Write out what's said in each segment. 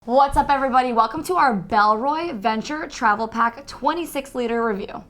What's up, everybody? Welcome to our Bellroy Venture Travel Pack 26-liter review.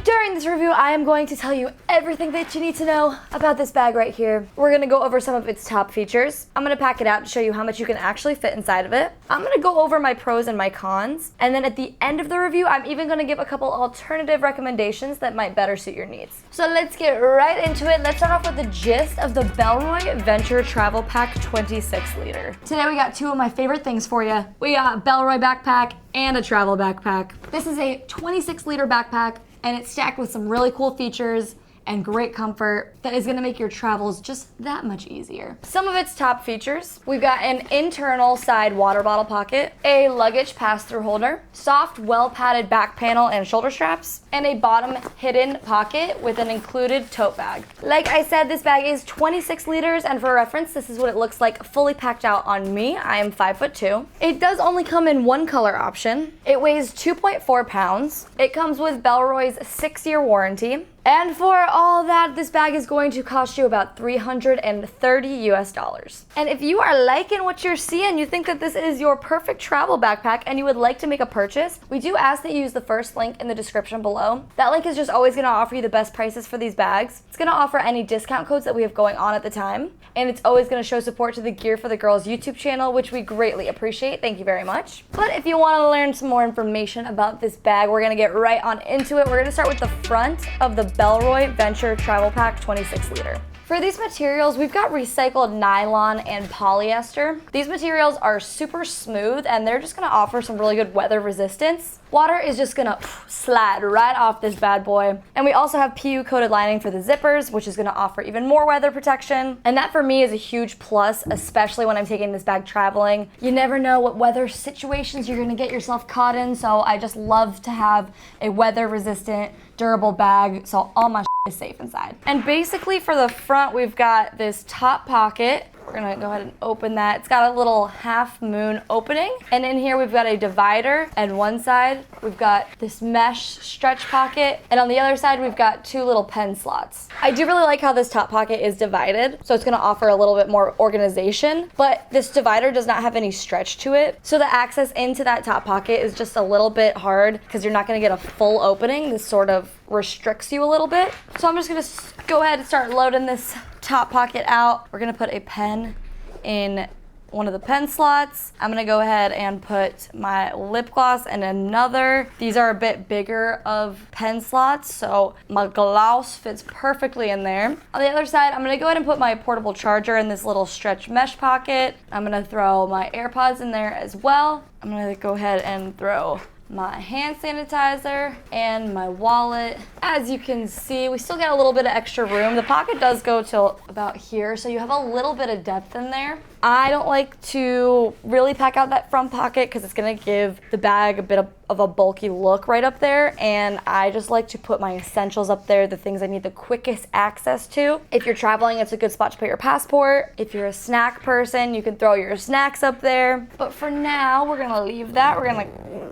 During this review, I am going to tell you everything that you need to know about this bag right here. We're going to go over some of its top features. I'm going to pack it out to show you how much you can actually fit inside of it. I'm going to go over my pros and my cons. And then at the end of the review, I'm even going to give a couple alternative recommendations that might better suit your needs. So let's get right into it. Let's start off with the gist of the Bellroy Venture Travel Pack 26-liter. Today we got two of my favorite things for you. We got a Bellroy backpack and a travel backpack. This is a 26-liter backpack, and it's stacked with some really cool features and great comfort that is gonna make your travels just that much easier. Some of its top features: we've got an internal side water bottle pocket, a luggage pass-through holder, soft, well-padded back panel and shoulder straps, and a bottom hidden pocket with an included tote bag. Like I said, this bag is 26 liters, and for reference, this is what it looks like fully packed out on me. I am 5'2". It does only come in one color option. It weighs 2.4 pounds. It comes with Bellroy's 6-year warranty. And for all that, this bag is going to cost you about $330 US. And if you are liking what you're seeing, you think that this is your perfect travel backpack and you would like to make a purchase, we do ask that you use the first link in the description below. That link is just always gonna offer you the best prices for these bags. It's gonna offer any discount codes that we have going on at the time. And it's always gonna show support to the Gear for the Girls YouTube channel, which we greatly appreciate. Thank you very much. But if you wanna learn some more information about this bag, we're gonna get right on into it. We're gonna start with the front of the Bellroy Venture Travel Pack 26-liter. For these materials, we've got recycled nylon and polyester. These materials are super smooth and they're just gonna offer some really good weather resistance. Water is just gonna slide right off this bad boy. And we also have PU coated lining for the zippers, which is gonna offer even more weather protection. And that for me is a huge plus, especially when I'm taking this bag traveling. You never know what weather situations you're gonna get yourself caught in, so I just love to have a weather resistant, durable bag so all my is safe inside. And basically for the front, we've got this top pocket. We're gonna go ahead and open that. It's got a little half moon opening. And in here we've got a divider, and one side we've got this mesh stretch pocket, and on the other side we've got two little pen slots. I do really like how this top pocket is divided, so it's gonna offer a little bit more organization, but this divider does not have any stretch to it. So the access into that top pocket is just a little bit hard because you're not gonna get a full opening. This sort of restricts you a little bit. So I'm just gonna go ahead and start loading this top pocket out. We're gonna put a pen in one of the pen slots. I'm gonna go ahead and put my lip gloss in another. These are a bit bigger of pen slots, so my gloss fits perfectly in there. On the other side, I'm gonna go ahead and put my portable charger in this little stretch mesh pocket. I'm gonna throw my AirPods in there as well. I'm gonna go ahead and throw my hand sanitizer and my wallet. As you can see, we still get a little bit of extra room. The pocket does go till about here, so you have a little bit of depth in there. I don't like to really pack out that front pocket because it's gonna give the bag a bit of a bulky look right up there, and I just like to put my essentials up there, the things I need the quickest access to. If you're traveling, it's a good spot to put your passport. If you're a snack person, you can throw your snacks up there. But for now, we're gonna leave that. We're gonna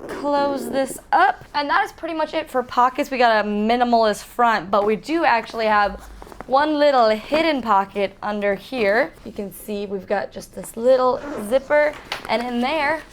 close this up, and that is pretty much it for pockets. We got a minimalist front, but we do actually have one little hidden pocket under here. You can see we've got just this little zipper, and in there,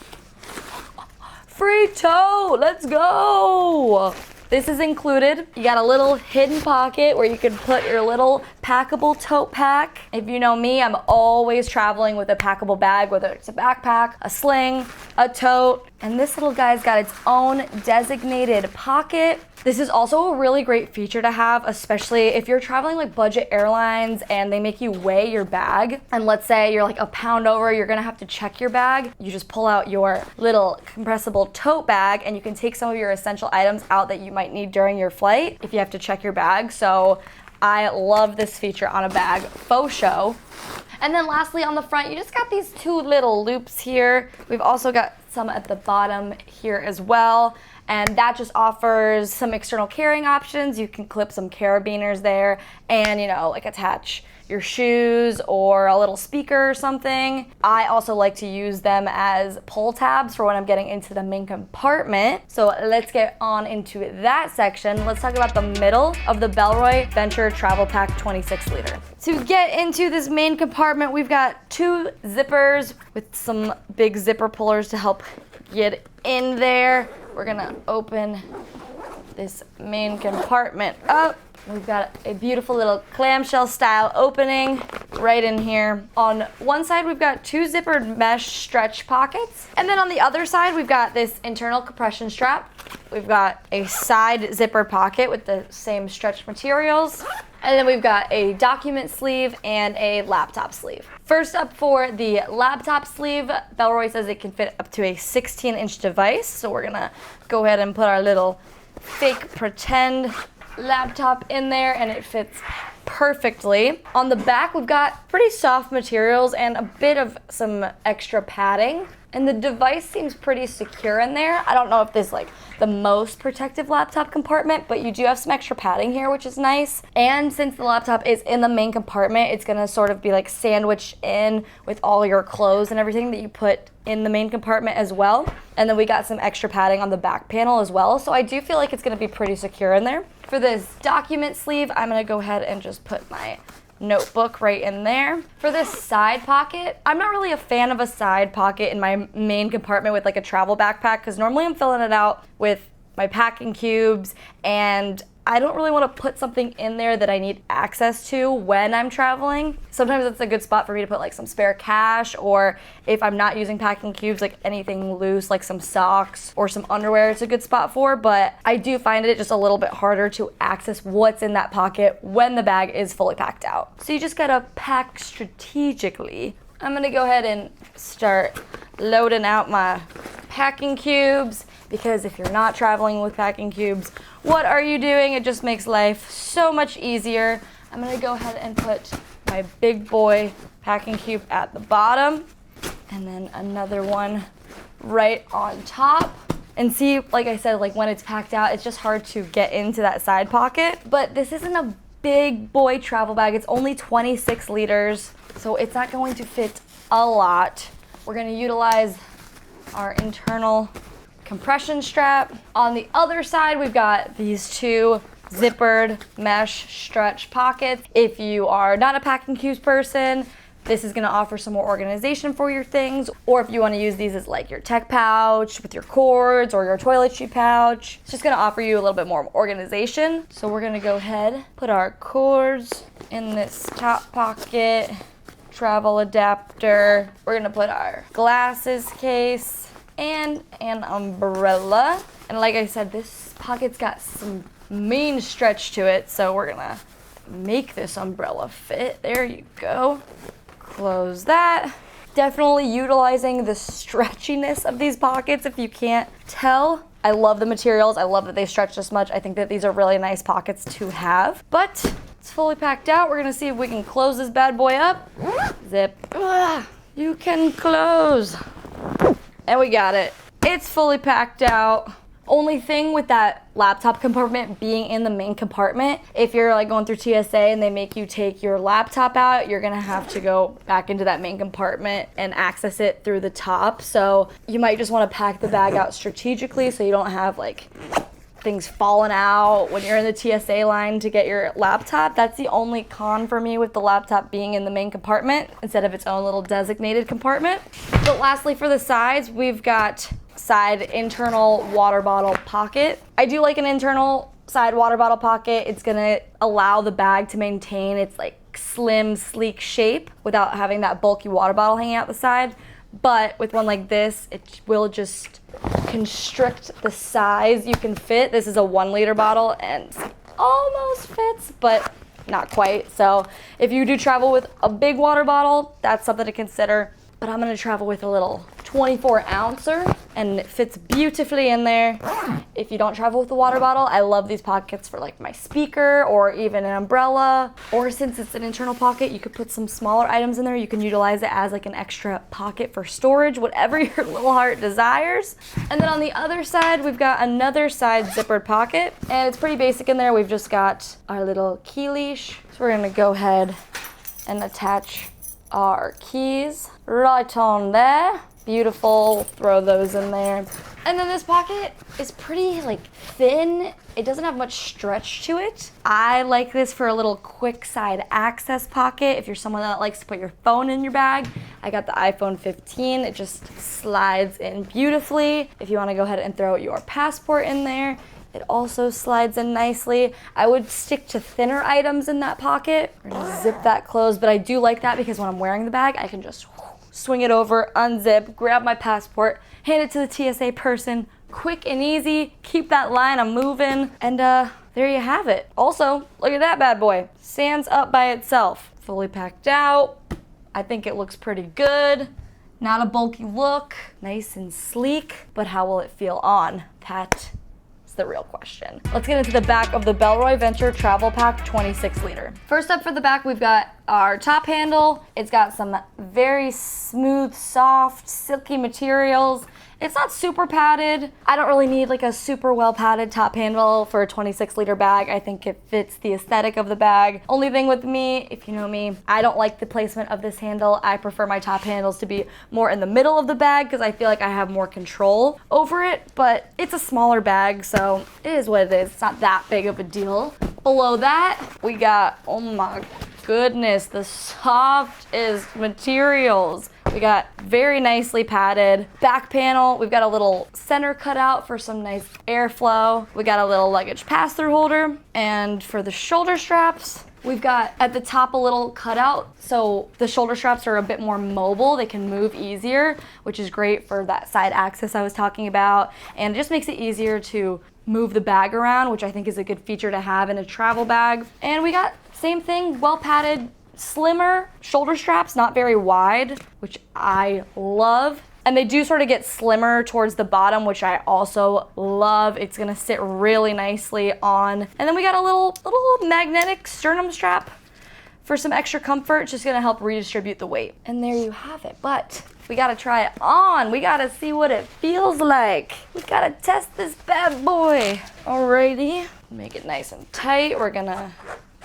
free tote, let's go. This is included. You got a little hidden pocket where you can put your little packable tote pack. If you know me, I'm always traveling with a packable bag, whether it's a backpack, a sling, a tote. And this little guy's got its own designated pocket. This is also a really great feature to have, especially if you're traveling like budget airlines and they make you weigh your bag. And let's say you're like a pound over, you're gonna have to check your bag. You just pull out your little compressible tote bag and you can take some of your essential items out that you might need during your flight if you have to check your bag. So I love this feature on a bag, faux show. And then lastly, on the front, you just got these two little loops here. We've also got some at the bottom here as well. And that just offers some external carrying options. You can clip some carabiners there and, you know, like attach your shoes or a little speaker or something. I also like to use them as pull tabs for when I'm getting into the main compartment. So let's get on into that section. Let's talk about the middle of the Bellroy Venture Travel Pack 26 liter. To get into this main compartment, we've got 2 zippers with some big zipper pullers to help get in there. We're gonna open this main compartment up. We've got a beautiful little clamshell style opening right in here. On one side, we've got 2 zippered mesh stretch pockets. And then on the other side, we've got this internal compression strap. We've got a side zippered pocket with the same stretch materials. And then we've got a document sleeve and a laptop sleeve. First up for the laptop sleeve, Bellroy says it can fit up to a 16-inch device. So we're gonna go ahead and put our little fake pretend laptop in there, and it fits perfectly. On the back, we've got pretty soft materials and a bit of some extra padding. And the device seems pretty secure in there. I don't know if this is like the most protective laptop compartment, but you do have some extra padding here, which is nice. And since the laptop is in the main compartment, it's gonna sort of be like sandwiched in with all your clothes and everything that you put in the main compartment as well. And then we got some extra padding on the back panel as well. So I do feel like it's gonna be pretty secure in there. For this document sleeve, I'm gonna go ahead and just put my notebook right in there. For this side pocket, I'm not really a fan of a side pocket in my main compartment with like a travel backpack, because normally I'm filling it out with my packing cubes, and I don't really want to put something in there that I need access to when I'm traveling. Sometimes it's a good spot for me to put like some spare cash, or if I'm not using packing cubes, like anything loose, like some socks or some underwear, it's a good spot for. But I do find it just a little bit harder to access what's in that pocket when the bag is fully packed out. So you just gotta pack strategically. I'm gonna go ahead and start loading out my packing cubes, because if you're not traveling with packing cubes, what are you doing? It just makes life so much easier. I'm gonna go ahead and put my big boy packing cube at the bottom, and then another one right on top. And see, like I said, like when it's packed out, it's just hard to get into that side pocket. But this isn't a big boy travel bag. It's only 26 liters, so it's not going to fit a lot. We're gonna utilize our internal compression strap. On the other side, we've got these 2 zippered mesh stretch pockets. If you are not a packing cubes person, this is gonna offer some more organization for your things. Or if you wanna use these as like your tech pouch with your cords or your toiletry pouch, it's just gonna offer you a little bit more organization. So we're gonna go ahead, put our cords in this top pocket, travel adapter. We're gonna put our glasses case and an umbrella. And like I said, this pocket's got some mean stretch to it, so we're gonna make this umbrella fit. There you go. Close that. Definitely utilizing the stretchiness of these pockets if you can't tell. I love the materials. I love that they stretch this much. I think that these are really nice pockets to have. But it's fully packed out. We're gonna see if we can close this bad boy up. Zip. You can close. And we got it. It's fully packed out. Only thing with that laptop compartment being in the main compartment, if you're like going through TSA and they make you take your laptop out, you're gonna have to go back into that main compartment and access it through the top. So you might just wanna pack the bag out strategically so you don't have like things falling out when you're in the TSA line to get your laptop. That's the only con for me with the laptop being in the main compartment instead of its own little designated compartment. But lastly, for the sides, we've got side internal water bottle pocket. I do like an internal side water bottle pocket. It's gonna allow the bag to maintain its like slim, sleek shape without having that bulky water bottle hanging out the side. But with one like this, it will just constrict the size you can fit. This is a 1 liter bottle and almost fits, but not quite. So if you do travel with a big water bottle, that's something to consider. But I'm gonna travel with a little 24 ouncer and it fits beautifully in there. If you don't travel with a water bottle, I love these pockets for like my speaker or even an umbrella. Or since it's an internal pocket, you could put some smaller items in there. You can utilize it as like an extra pocket for storage, whatever your little heart desires. And then on the other side, we've got another side zippered pocket, and it's pretty basic in there. We've just got our little key leash. So we're gonna go ahead and attach our keys right on there. Beautiful, throw those in there. And then this pocket is pretty like thin. It doesn't have much stretch to it. I like this for a little quick side access pocket. If you're someone that likes to put your phone in your bag, I got the iPhone 15. It just slides in beautifully. If you wanna go ahead and throw your passport in there, it also slides in nicely. I would stick to thinner items in that pocket. We're gonna zip that closed, but I do like that because when I'm wearing the bag, I can just swing it over, unzip, grab my passport, hand it to the TSA person, quick and easy, keep that line I'm moving, and there you have it. Also, look at that bad boy. Stands up by itself. Fully packed out. I think it looks pretty good. Not a bulky look, nice and sleek, but how will it feel on? That is the real question. Let's get into the back of the Bellroy Venture Travel Pack 26 liter. First up for the back, we've got our top handle. It's got some very smooth, soft, silky materials. It's not super padded. I don't really need like a super well padded top handle for a 26 liter bag. I think it fits the aesthetic of the bag. Only thing with me, if you know me, I don't like the placement of this handle. I prefer my top handles to be more in the middle of the bag because I feel like I have more control over it, but it's a smaller bag, so it is what it is. It's not that big of a deal. Below that, we got, oh my goodness, the softest materials. We got very nicely padded back panel. We've got a little center cutout for some nice airflow. We got a little luggage pass-through holder. And for the shoulder straps, we've got at the top a little cutout. So the shoulder straps are a bit more mobile. They can move easier, which is great for that side access I was talking about. And it just makes it easier to move the bag around, which I think is a good feature to have in a travel bag. And we got same thing, well padded, slimmer shoulder straps, not very wide, which I love. And they do sort of get slimmer towards the bottom, which I also love. It's gonna sit really nicely on. And then we got a little magnetic sternum strap for some extra comfort. It's just gonna help redistribute the weight. And there you have it. But we gotta try it on. We gotta see what it feels like. We gotta test this bad boy. Alrighty, make it nice and tight. We're gonna,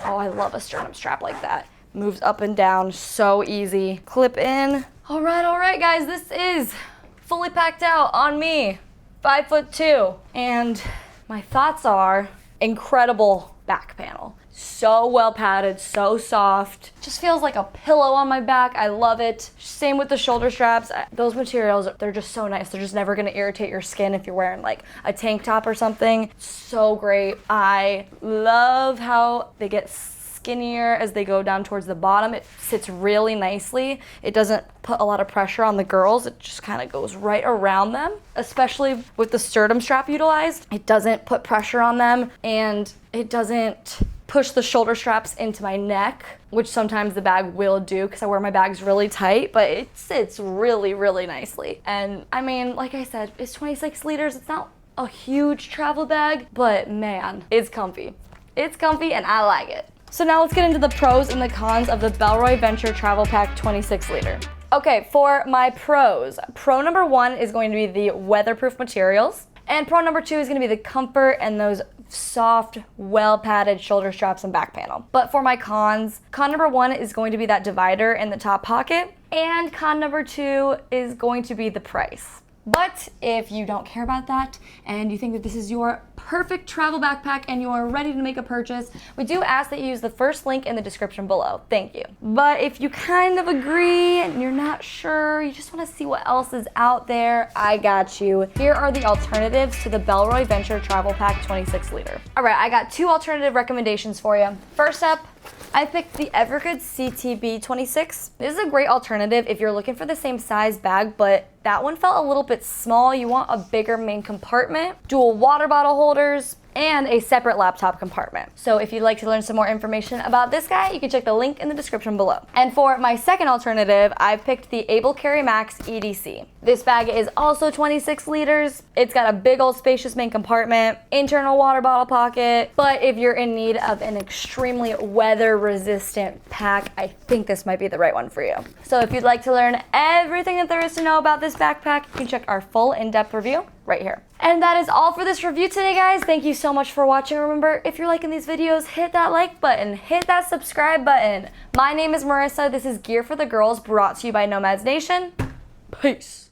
oh, I love a sternum strap like that. Moves up and down so easy. Clip in. All right, guys, this is fully packed out on me, 5'2". And my thoughts are incredible back panel. So well padded, so soft. Just feels like a pillow on my back. I love it. Same with the shoulder straps. Those materials, they're just so nice. They're just never gonna irritate your skin if you're wearing like a tank top or something. So great. I love how they get skinnier as they go down towards the bottom. It sits really nicely. It doesn't put a lot of pressure on the girls. It just kind of goes right around them, especially with the sternum strap utilized. It doesn't put pressure on them, and it doesn't push the shoulder straps into my neck, which sometimes the bag will do because I wear my bags really tight, but it sits really, really nicely. And I mean, like I said, it's 26 liters. It's not a huge travel bag, but man, it's comfy. It's comfy and I like it. So now let's get into the pros and the cons of the Bellroy Venture Travel Pack 26 liter. Okay, for my pros, pro number 1 is going to be the weatherproof materials. And pro number 2 is going to be the comfort and those soft, well-padded shoulder straps and back panel. But for my cons, con number 1 is going to be that divider in the top pocket. And con number 2 is going to be the price. But if you don't care about that and you think that this is your perfect travel backpack and you are ready to make a purchase, we do ask that you use the first link in the description below. Thank you. But if you kind of agree and you're not sure, you just want to see what else is out there, I got you. Here are the alternatives to the Bellroy Venture Travel Pack 26 liter. All right, I got 2 alternative recommendations for you. First up, I picked the Evergoods CTB 26. This is a great alternative if you're looking for the same size bag, but that one felt a little bit small. You want a bigger main compartment, dual water bottle holders, and a separate laptop compartment. So if you'd like to learn some more information about this guy, you can check the link in the description below. And for my second alternative, I've picked the Able Carry Max EDC. This bag is also 26 liters. It's got a big old spacious main compartment, internal water bottle pocket, but if you're in need of an extremely weather resistant pack, I think this might be the right one for you. So if you'd like to learn everything that there is to know about this backpack, you can check our full in-depth review right here. And that is all for this review today, guys. Thank you so much for watching. Remember, if you're liking these videos, hit that like button, hit that subscribe button. My name is Marissa. This is Gear for the Girls, brought to you by Nomads Nation. Peace.